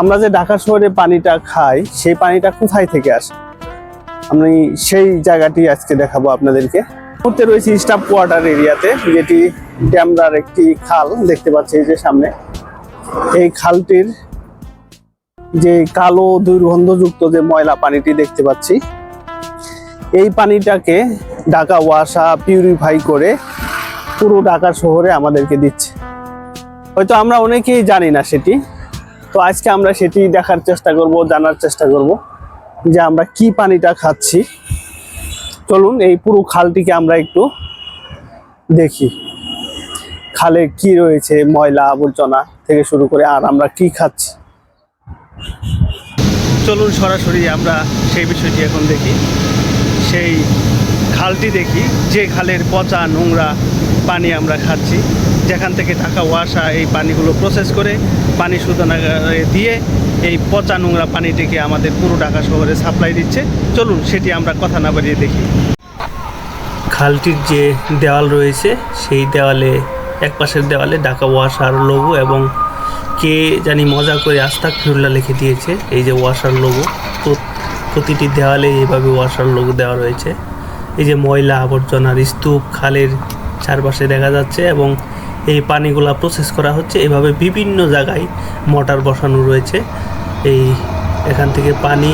আমরা যে ঢাকা শহরে পানিটা খাই সেই পানিটা কোথায় থেকে আসে, আমি সেই জায়গাটি আজকে দেখাবো আপনাদেরকে। মুহূর্তে রয়েছে স্টাফ কোয়ার্টার এরিয়াতে, যেটি ড্যামরার একটি খাল দেখতে পাচ্ছি এই যে সামনে। এই খালটির যে কালো দুর্গন্ধযুক্ত যে ময়লা পানিটি দেখতে পাচ্ছি, এই পানিটাকে ঢাকা ওয়াসা পিউরিফাই করে পুরো ঢাকা শহরে আমাদেরকে দিচ্ছে। হয়তো আমরা অনেকেই জানি না সেটি, তো আজকে আমরা সেটি দেখার চেষ্টা করব, জানার চেষ্টা করব যে আমরা কি পানিটা খাচ্ছি। চলুন এই পুরো খালটিকে আমরা একটু দেখি, খালে কি রয়েছে, ময়লা আবর্জনা থেকে শুরু করে আর আমরা কি খাচ্ছি। চলুন সরাসরি আমরা সেই বিষয়টি এখন দেখি, সেই খালটি দেখি, যে খালের পচা নোংরা পানি আমরা খাচ্ছি, যেখান থেকে ঢাকা ওয়াসা এই পানিগুলো প্রসেস করে পানি শোধনাগারে দিয়ে এই পচা নোংরা পানিটিকে আমাদের পুরো ঢাকা শহরে সাপ্লাই দিচ্ছে। চলুন সেটি আমরা কথা না বাড়িয়ে দেখি। খালটির যে দেওয়াল রয়েছে সেই দেওয়ালে, এক পাশের দেওয়ালে ঢাকা ওয়াসার লোগো এবং কে জানি মজা করে আস্তাগফিরুল্লাহ লিখে দিয়েছে। এই যে ওয়াসার লোগো, তো প্রতিটি দেওয়ালে এইভাবে ওয়াসার লোগো দেওয়া রয়েছে। এই যে ময়লা আবর্জনার স্তূপ খালের চারপাশে দেখা যাচ্ছে এবং এই পানিগুলা প্রসেস করা হচ্ছে। এভাবে বিভিন্ন জায়গায় মোটর বসানো রয়েছে। এই এখান থেকে পানি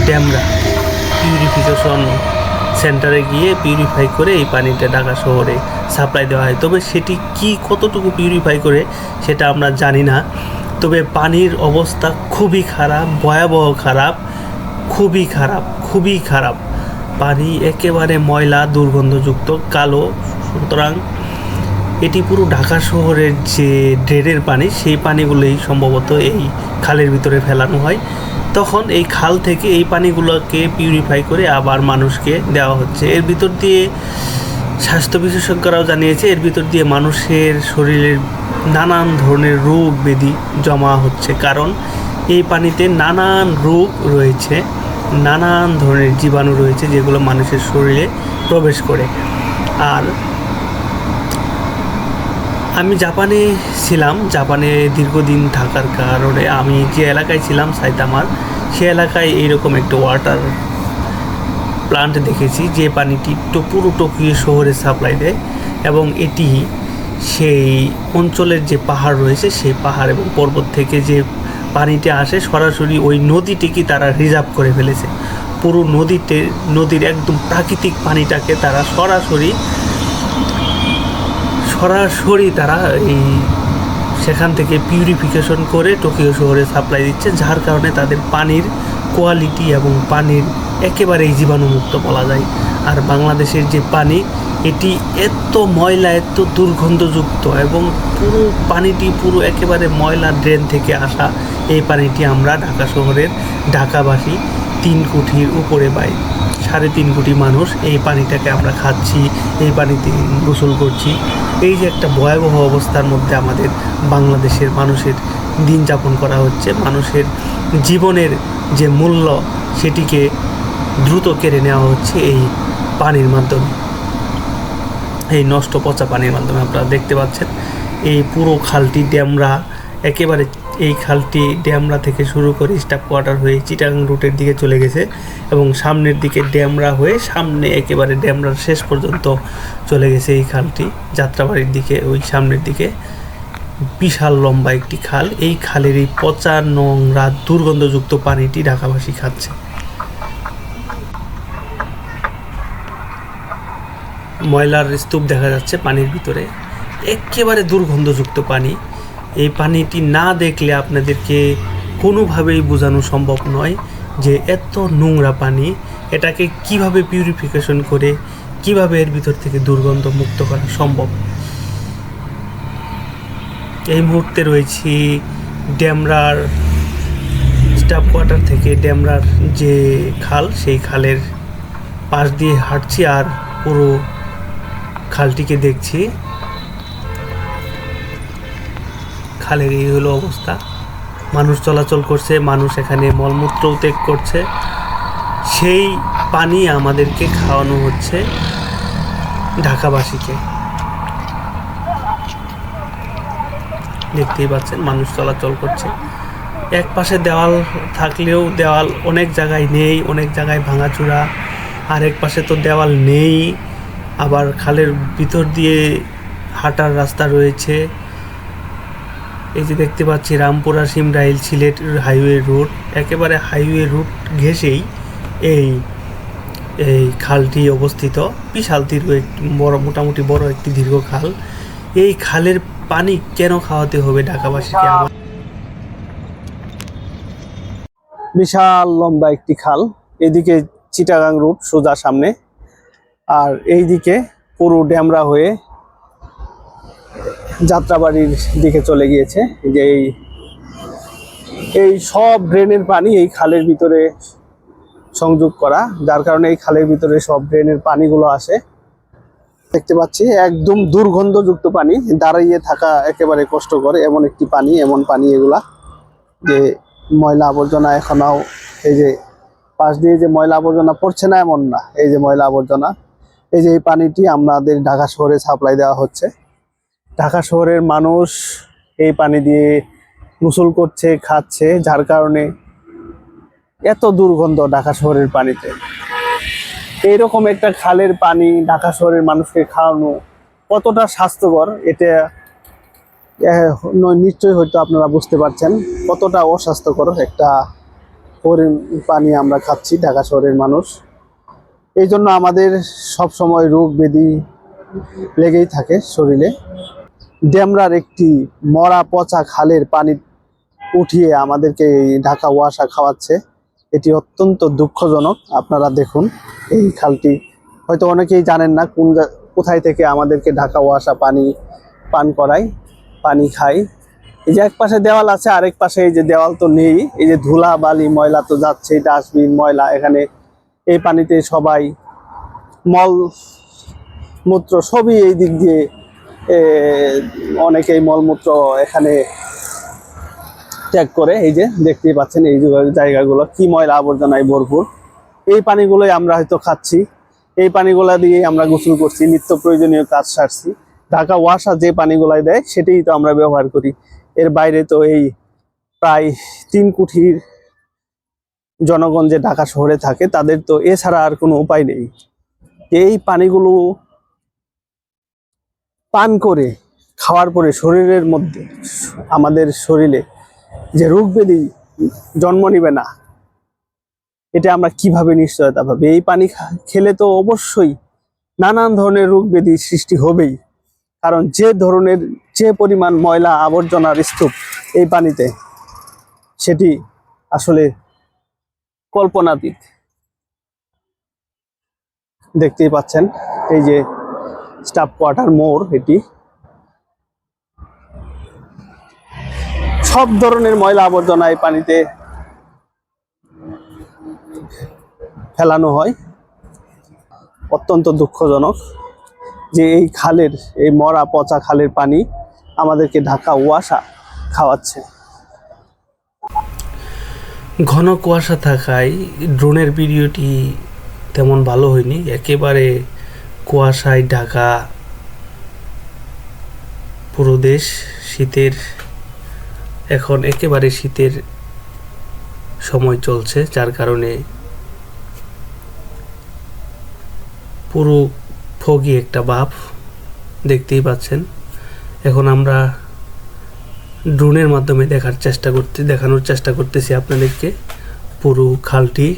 ড্যামরা পিউরিফিকেশন সেন্টারে গিয়ে পিউরিফাই করে এই পানিটা ঢাকা শহরে সাপ্লাই দেওয়া হয়। তবে সেটি কি কতটুকু পিউরিফাই করে সেটা আমরা জানি না। তবে পানির অবস্থা খুবই খারাপ, ভয়াবহ খারাপ, খুবই খারাপ, খুবই খারাপ। পানি একেবারে ময়লা দুর্গন্ধযুক্ত কালো। সুতরাং এটি পুরো ঢাকা শহরের যে ড্রেনের পানি, সেই পানিগুলোই সম্ভবত এই খালের ভিতরে ফেলানো হয়। তখন এই খাল থেকে এই পানিগুলোকে পিউরিফাই করে আবার মানুষকে দেওয়া হচ্ছে। এর ভিতর দিয়ে স্বাস্থ্য বিশেষজ্ঞরাও জানিয়েছে, এর ভিতর দিয়ে মানুষের শরীরের নানান ধরনের রোগ ব্যাধি জমা হচ্ছে, কারণ এই পানিতে নানান রোগ রয়েছে, নানান ধরনের জীবাণু রয়েছে যেগুলো মানুষের শরীরে প্রবেশ করে। আর আমি জাপানে ছিলাম, জাপানে দীর্ঘদিন থাকার কারণে আমি যে এলাকায় ছিলাম সাইতামার, সে এলাকায় এইরকম একটা ওয়াটার প্লান্ট দেখেছি যে পানিটি পুরো টোকিও শহরে সাপ্লাই দেয় এবং এটি সেই অঞ্চলের যে পাহাড় রয়েছে সেই পাহাড় এবং পর্বত থেকে যে পানিটা আসে সরাসরি ওই নদীটিকে তারা রিজার্ভ করে ফেলেছে। পুরো নদীর একদম প্রাকৃতিক পানিটাকে তারা সরাসরি তারা এই সেখান থেকে পিউরিফিকেশন করে টোকিও শহরে সাপ্লাই দিচ্ছে, যার কারণে তাদের পানির কোয়ালিটি এবং পানির একেবারেই জীবাণুমুক্ত বলা যায়। আর বাংলাদেশের যে পানি, এটি এত ময়লা, এত দুর্গন্ধযুক্ত এবং পুরো পানিটি পুরো একেবারে ময়লা ড্রেন থেকে আসা। এই পানিটি আমরা ঢাকা শহরের ঢাকাবাসী 3 কোটির উপরে পাই, 3.5 কোটি মানুষ এই পানিটাকে আমরা খাচ্ছি, এই পানিতে গোসল করছি। এই যে একটা ভয়াবহ অবস্থার মধ্যে আমাদের বাংলাদেশের মানুষের দিন যাপন করা হচ্ছে, মানুষের জীবনের যে মূল্য সেটিকে দ্রুত কেড়ে নেওয়া হচ্ছে এই পানির মাধ্যমে, এই নষ্ট পচা পানির মাধ্যমে। আপনারা দেখতে পাচ্ছেন এই পুরো খালটি ড্যামরা, একেবারে এই খালটি ড্যামরা থেকে শুরু করে স্টাফ কোয়ার্টার হয়ে চিটাগাং রুটের দিকে চলে গেছে এবং সামনের দিকে ড্যামরা হয়ে সামনে একেবারে ড্যামরার শেষ পর্যন্ত চলে গেছে এই খালটি, যাত্রাবাড়ির দিকে, ওই সামনের দিকে। বিশাল লম্বা একটি খাল। এই খালের এই পচা নোংরা দুর্গন্ধযুক্ত পানিটি ঢাকাবাসী খাচ্ছে। ময়লার স্তূপ দেখা যাচ্ছে পানির ভিতরে, একেবারে দুর্গন্ধযুক্ত পানি। এই পানিটি না দেখলে আপনাদেরকে কোনোভাবেই বোঝানো সম্ভব নয় যে এত নোংরা পানি, এটাকে কিভাবে পিউরিফিকেশন করে কিভাবে এর ভিতর থেকে দুর্গন্ধ মুক্ত করা সম্ভব। এই মুহূর্তে রয়েছি ড্যামরার স্টাফ কোয়ার্টার থেকে ড্যামরার যে খাল, সেই খালের পাশ দিয়ে হাঁটছি আর পুরো খালটিকে দেখছি। খালের এই হলো অবস্থা, মানুষ চলাচল করছে, মানুষ এখানে মলমূত্র ত্যাগ করছে, সেই পানি আমাদেরকে খাওয়ানো হচ্ছে ঢাকাবাসীকে। দেখতেই পাচ্ছেন মানুষ চলাচল করছে, এক পাশে দেওয়াল থাকলেও দেওয়াল অনেক জায়গায় নেই, অনেক জায়গায় ভাঙাচোরা। আর এক পাশে তো দেওয়াল নেই, আবার খালের ভিতর দিয়ে হাঁটার রাস্তা রয়েছে। এই যে দেখতে পাচ্ছি রামপুরা সিমরাইল সিলেট হাইওয়ে রুট, একেবারে হাইওয়ে রুট ঘেঁষেই এই এই খালটি অবস্থিত। বিশাল দীর্ঘ একটি বড়, মোটামুটি বড় একটি দীর্ঘ খাল। এই খালের পানি কেন খাওয়াতে হবে ঢাকাবাসীকে? বিশাল লম্বা একটি খাল, এদিকে চিটাগাং রুট সোজা সামনে, আর এইদিকে পুরো ড্যামরা হয়ে যাত্রাবাড়ির দিকে চলে গিয়েছে। যে এই সব ড্রেনের পানি এই খালের ভিতরে সংযোগ করা, যার কারণে এই খালের ভিতরে সব ড্রেনের পানিগুলো আসে। দেখতে পাচ্ছি একদম দুর্গন্ধযুক্ত পানি, দাঁড়িয়ে থাকা একেবারে কষ্টকর এমন একটি পানি, এমন পানি এগুলা। যে ময়লা আবর্জনা এখনও এই যে পাশ দিয়ে যে ময়লা আবর্জনা পড়ছে না এমন না, এই যে ময়লা আবর্জনা, এই যে এই পানিটি আমাদের ঢাকা শহরে সাপ্লাই দেওয়া হচ্ছে। ঢাকা শহরের মানুষ এই পানি দিয়ে গোসল করছে, খাচ্ছে, যার কারণে এত দুর্গন্ধ ঢাকা শহরের পানিতে। এইরকম একটা খালের পানি ঢাকা শহরের মানুষকে খাওয়ানো কতটা স্বাস্থ্যকর, এটা নিশ্চয়ই হয়তো আপনারা বুঝতে পারছেন কতটা অস্বাস্থ্যকর একটা পানি আমরা খাচ্ছি ঢাকা শহরের মানুষ। এই জন্য আমাদের সব সময় রোগ ব্যাধি লেগেই থাকে শরীরে। ড্যামরার একটি মরা পচা খালের পানি উঠিয়ে আমাদেরকে এই ঢাকা ওয়াসা খাওয়াচ্ছে, এটি অত্যন্ত দুঃখজনক। আপনারা দেখুন এই খালটি হয়তো অনেকেই জানেন না কোথায় থেকে আমাদেরকে ঢাকা ওয়াসা পানি পান করায়, পানি খাই। এই যে এক পাশে দেওয়াল আছে, আরেক পাশে এই যে দেওয়াল তো নেই, এই যে ধুলা বালি ময়লা তো যাচ্ছে, ডাস্টবিন ময়লা, এখানে এই পানিতে সবাই মল মূত্র সবই এই দিক দিয়ে, অনেকেই মলমূত্র এখানে ত্যাগ করে। এই যে দেখতেই পাচ্ছেন এই জায়গাগুলো কি ময়লা আবর্জনায় ভরপুর। এই পানিগুলোই আমরা হয়তো খাচ্ছি, এই পানিগুলা দিয়ে আমরা গোসল করছি, নিত্য প্রয়োজনীয় কাজ সারছি। ঢাকা ওয়াসা যে পানিগুলাই দেয় সেটাই তো আমরা ব্যবহার করি। এর বাইরে তো এই প্রায় 3 কোটির জনগণ যে ঢাকা শহরে থাকে তাদের তো এছাড়া আর কোনো উপায় নেই। এই পানিগুলো পান করে খাওয়ার পরে শরীরের মধ্যে, আমাদের শরীরে যে রোগ ব্যাধি জন্ম নিবে না, এটা আমরা কিভাবে নিশ্চয়তা পাবো? এই পানি খেলে তো অবশ্যই নানান ধরনের রোগ ব্যাধি সৃষ্টি হবেই, কারণ যে পরিমাণ ময়লা আবর্জনার স্তূপ এই পানিতে, সেটি আসলে কল্পনাতীত। দেখতেই পাচ্ছেন এই যে স্টাফ কোয়ার্টার মোড়, এটি সব ধরনের ময়লা আবর্জনা এই পানিতে ফেলানো হয়। অত্যন্ত দুঃখজনক যে এই খালের, এই মরা পচা খালের পানি আমাদেরকে ঢাকা ওয়াসা খাওয়াচ্ছে। ঘন কুয়াশা থাকায় ড্রোনের ভিডিওটি তেমন ভালো হয়নি, একেবারে কুয়াশায় ঢাকা পুরো দেশ। শীতের এখন একেবারে শীতের সময় চলছে, যার কারণে পুরো ফগি একটা ভাব দেখতেই পাচ্ছেন। এখন আমরা ড্রোনের মাধ্যমে দেখানোর চেষ্টা করতেছি আপনাদেরকে পুরো খালটি,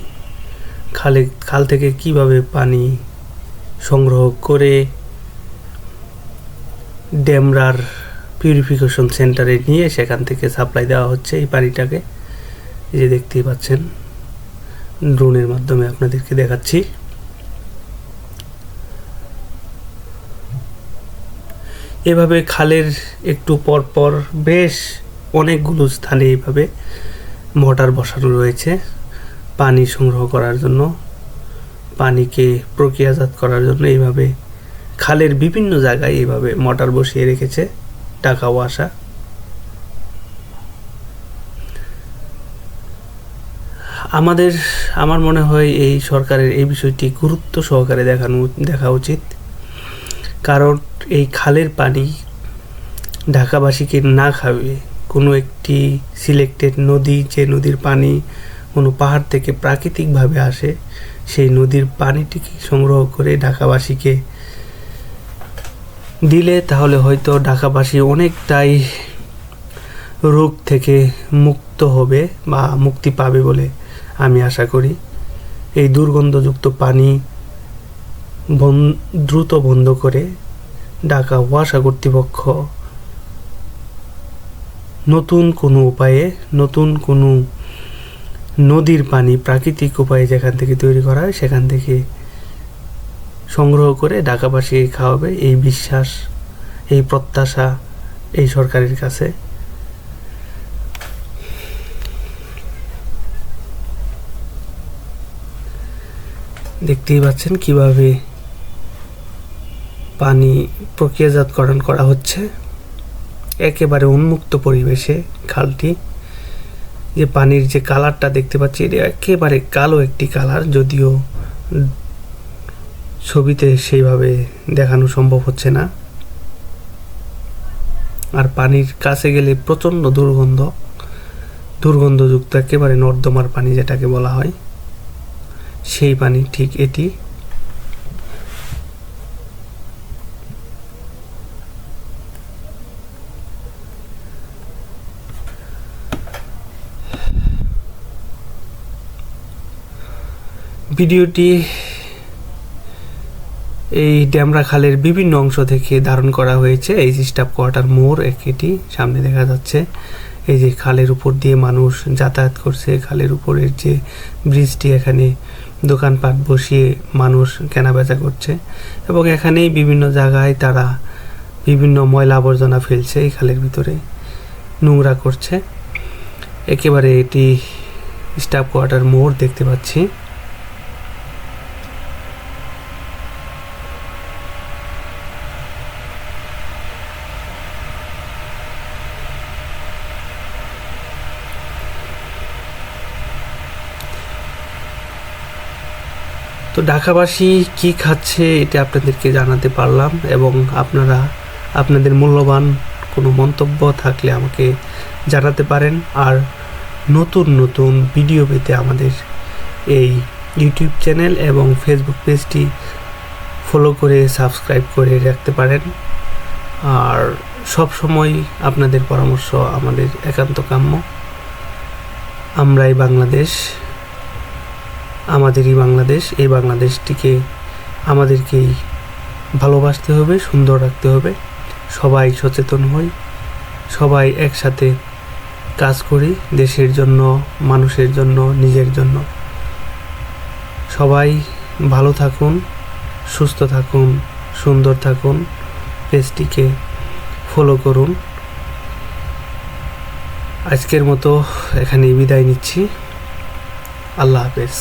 খাল থেকে কিভাবে পানি সংগ্রহ করে ড্যামরার পিউরিফিকেশন সেন্টারে নিয়ে সেখান থেকে সাপ্লাই দেওয়া হচ্ছে এই পানিটাকে। এই যে দেখতেই পাচ্ছেন, ড্রোনের মাধ্যমে আপনাদেরকে দেখাচ্ছি। এভাবে খালের একটু পরপর বেশ অনেকগুলো স্থানে এইভাবে মোটর বসানো রয়েছে পানি সংগ্রহ করার জন্য, পানিকে প্রক্রিয়াজাত করার জন্য। এইভাবে খালের বিভিন্ন জায়গায় এইভাবে মোটর বসিয়ে রেখেছে ঢাকা ওয়াসা। আমার মনে হয় এই সরকারের এই বিষয়টি গুরুত্ব সহকারে দেখা উচিত, কারণ এই খালের পানি ঢাকাবাসীকে না খাওয়িয়ে কোনো একটি সিলেক্টেড নদী, যে নদীর পানি কোনো পাহাড় থেকে প্রাকৃতিকভাবে আসে, সেই নদীর পানিটিকে সংগ্রহ করে ঢাকাবাসীকে দিলে তাহলে হয়তো ঢাকাবাসী অনেকটাই রোগ থেকে মুক্ত হবে বা মুক্তি পাবে বলে আমি আশা করি। এই দুর্গন্ধযুক্ত পানি দ্রুত বন্ধ করে ঢাকা ওয়াসা কর্তৃপক্ষ নতুন কোনো উপায়ে, নতুন কোনো নদীর পানি প্রাকৃতিক উপায়ে যেখান থেকে তৈরি করা হয় সেখান থেকে সংগ্রহ করে ঢাকাবাসীকে খাওয়াবে, এই বিশ্বাস, এই প্রত্যাশা এই সরকারের কাছে। দেখতেই পাচ্ছেন কিভাবে পানি প্রক্রিয়াজাতকরণ করা হচ্ছে একেবারে উন্মুক্ত পরিবেশে। খালটি, যে পানির যে কালারটা দেখতে পাচ্ছি, এটা একেবারে কালো একটি কালার, যদিও ছবিতে সেইভাবে দেখানো সম্ভব হচ্ছে না। আর পানির কাছে গেলে প্রচণ্ড দুর্গন্ধযুক্ত একেবারে নর্দমার পানি যেটাকে বলা হয়, সেই পানি ঠিক এটি। ভিডিওটি এই ড্যামরা খালের বিভিন্ন অংশ থেকে ধারণ করা হয়েছে। এই যে স্টাফ কোয়ার্টার মোড় এটি সামনে দেখা যাচ্ছে। এই যে খালের উপর দিয়ে মানুষ যাতায়াত করছে, খালের উপরের যে ব্রিজটি, এখানে দোকানপাট বসিয়ে মানুষ কেনাবেচা করছে এবং এখানেই বিভিন্ন জায়গায় তারা বিভিন্ন ময়লা আবর্জনা ফেলছে, এই খালের ভিতরে নোংরা করছে। একেবারে এটি স্টাফ কোয়ার্টার মোড় দেখতে পাচ্ছি। তো ঢাকাবাসী কি খাচ্ছে এটা আপনাদেরকে জানাতে পারলাম, এবং আপনারা আপনাদের মূল্যবান কোনো মন্তব্য থাকলে আমাকে জানাতে পারেন। আর নতুন নতুন ভিডিও পেতে আমাদের এই ইউটিউব চ্যানেল এবং ফেসবুক পেজটি ফলো করে সাবস্ক্রাইব করে রাখতে পারেন। আর সব সময় আপনাদের পরামর্শ আমাদের একান্ত কাম্য। আমরাই বাংলাদেশ, আমাদেরই বাংলাদেশ। এই বাংলাদেশটিকে আমাদেরকেই ভালোবাসতে হবে, সুন্দর রাখতে হবে। সবাই সচেতন হই, সবাই একসাথে কাজ করি দেশের জন্য, মানুষের জন্য, নিজের জন্য। সবাই ভালো থাকুন, সুস্থ থাকুন, সুন্দর থাকুন। পেজটিকে ফলো করুন। আজকের মতো এখানেই বিদায় নিচ্ছি। আল্লাহ হাফেজ।